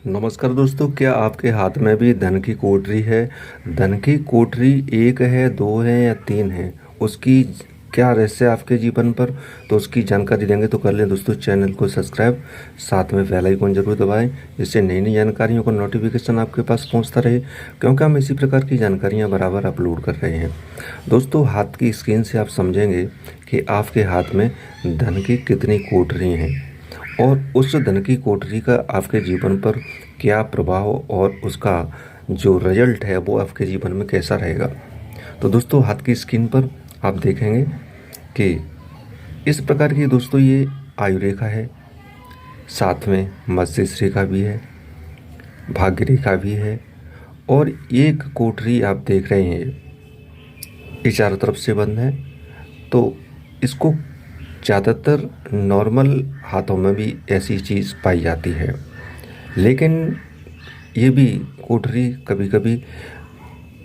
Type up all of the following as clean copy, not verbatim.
नमस्कार दोस्तों, क्या आपके हाथ में भी धन की कोठरी है? धन की कोठरी एक है, दो है या तीन है, उसकी क्या रहस्य है आपके जीवन पर, तो उसकी जानकारी देंगे। तो कर लें दोस्तों चैनल को सब्सक्राइब, साथ में बेल आइकन जरूर दबाएं, जिससे नई नई जानकारियों का नोटिफिकेशन आपके पास पहुंचता रहे, क्योंकि हम इसी प्रकार की जानकारियां बराबर अपलोड कर रहे हैं। दोस्तों, हाथ की स्क्रीन से आप समझेंगे कि आपके हाथ में धन की कितनी कोठरी हैं और उस धन की कोठरी का आपके जीवन पर क्या प्रभाव और उसका जो रिजल्ट है वो आपके जीवन में कैसा रहेगा। तो दोस्तों, हाथ की स्क्रीन पर आप देखेंगे कि इस प्रकार की दोस्तों ये आयु रेखा है, साथ में मस्तिष्क रेखा भी है, भाग्य रेखा भी है, और एक कोठरी आप देख रहे हैं ये चारों तरफ से बंद है। तो इसको ज़्यादातर नॉर्मल हाथों में भी ऐसी चीज़ पाई जाती है, लेकिन ये भी कोठरी कभी कभी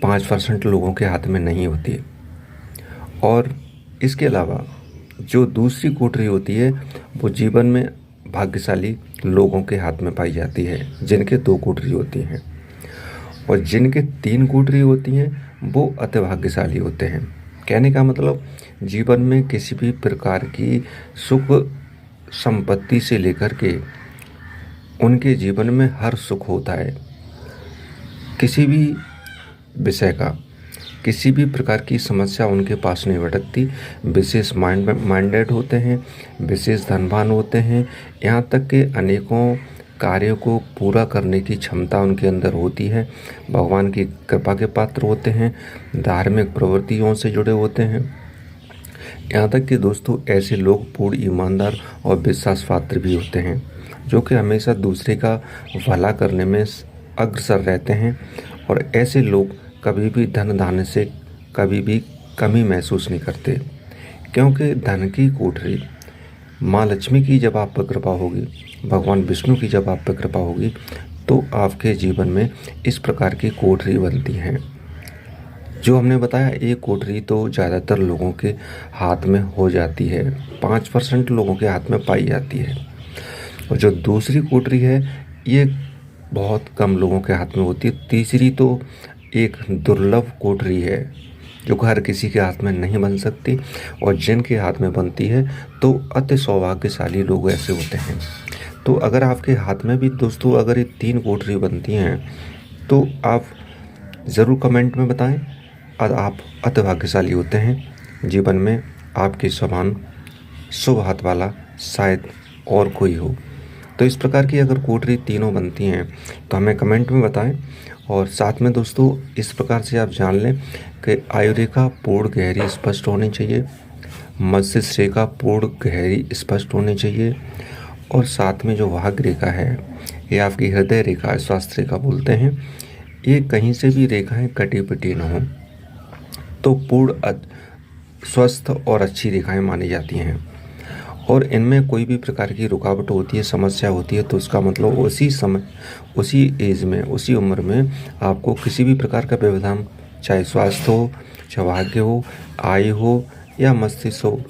5% लोगों के हाथ में नहीं होती। और इसके अलावा जो दूसरी कोठरी होती है वो जीवन में भाग्यशाली लोगों के हाथ में पाई जाती है, जिनके 2 कोठरी होती हैं, और जिनके 3 कोठरी होती हैं वो अति भाग्यशाली होते हैं। कहने का मतलब, जीवन में किसी भी प्रकार की सुख संपत्ति से लेकर के उनके जीवन में हर सुख होता है। किसी भी विषय का, किसी भी प्रकार की समस्या उनके पास नहीं भटकती। विशेष माइंडेड होते हैं, विशेष धनवान होते हैं, यहाँ तक कि अनेकों कार्यों को पूरा करने की क्षमता उनके अंदर होती है। भगवान की कृपा के पात्र होते हैं, धार्मिक प्रवृत्तियों से जुड़े होते हैं। यहाँ तक कि दोस्तों, ऐसे लोग पूर्ण ईमानदार और विश्वास पात्र भी होते हैं, जो कि हमेशा दूसरे का भला करने में अग्रसर रहते हैं। और ऐसे लोग कभी भी धन धान्य से कभी भी कमी महसूस नहीं करते, क्योंकि धन की कोठरी माँ लक्ष्मी की जब आप पर कृपा होगी, भगवान विष्णु की जब आप पर कृपा होगी, तो आपके जीवन में इस प्रकार की कोठरी बनती हैं। जो हमने बताया, एक कोठरी तो ज़्यादातर लोगों के हाथ में हो जाती है, 5% लोगों के हाथ में पाई जाती है, और जो दूसरी कोठरी है ये बहुत कम लोगों के हाथ में होती है। तीसरी तो एक दुर्लभ कोठरी है, जो हर किसी के हाथ में नहीं बन सकती, और जिनके हाथ में बनती है तो अति सौभाग्यशाली लोग ऐसे होते हैं। तो अगर आपके हाथ में भी दोस्तों अगर ये 3 कोठरी बनती हैं, तो आप ज़रूर कमेंट में बताएं, और आप अति भाग्यशाली होते हैं। जीवन में आपके समान शुभ हाथ वाला शायद और कोई हो। तो इस प्रकार की अगर कोठरी तीनों बनती हैं तो हमें कमेंट में बताएं। और साथ में दोस्तों, इस प्रकार से आप जान लें कि आयु रेखा पूर्ण गहरी स्पष्ट होनी चाहिए, मस्तिष्क रेखा पूर्ण गहरी स्पष्ट होनी चाहिए, और साथ में जो भाग्य रेखा है ये आपकी हृदय रेखा, स्वास्थ्य रेखा बोलते हैं, ये कहीं से भी रेखाएं कटी पिटी न हो तो पूर्ण स्वस्थ और अच्छी रेखाएं मानी जाती हैं। और इनमें कोई भी प्रकार की रुकावट होती है, समस्या होती है, तो उसका मतलब उसी समय, उसी एज में, उसी उम्र में आपको किसी भी प्रकार का व्यवधान, चाहे स्वास्थ्य हो, चाहे भाग्य हो, आयु हो या मस्तिष्क हो,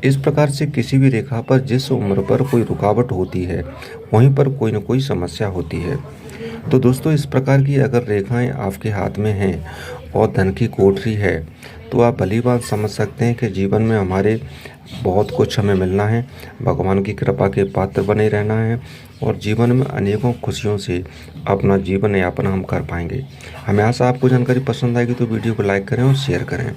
इस प्रकार से किसी भी रेखा पर जिस उम्र पर कोई रुकावट होती है वहीं पर कोई न कोई समस्या होती है। तो दोस्तों, इस प्रकार की अगर रेखाएं आपके हाथ में हैं और धन की कोठरी है, तो आप भली बात समझ सकते हैं कि जीवन में हमारे बहुत कुछ हमें मिलना है, भगवान की कृपा के पात्र बने रहना है, और जीवन में अनेकों खुशियों से अपना जीवन यापन हम कर पाएंगे। हमें आशा आपको जानकारी पसंद आएगी, तो वीडियो को लाइक करें और शेयर करें।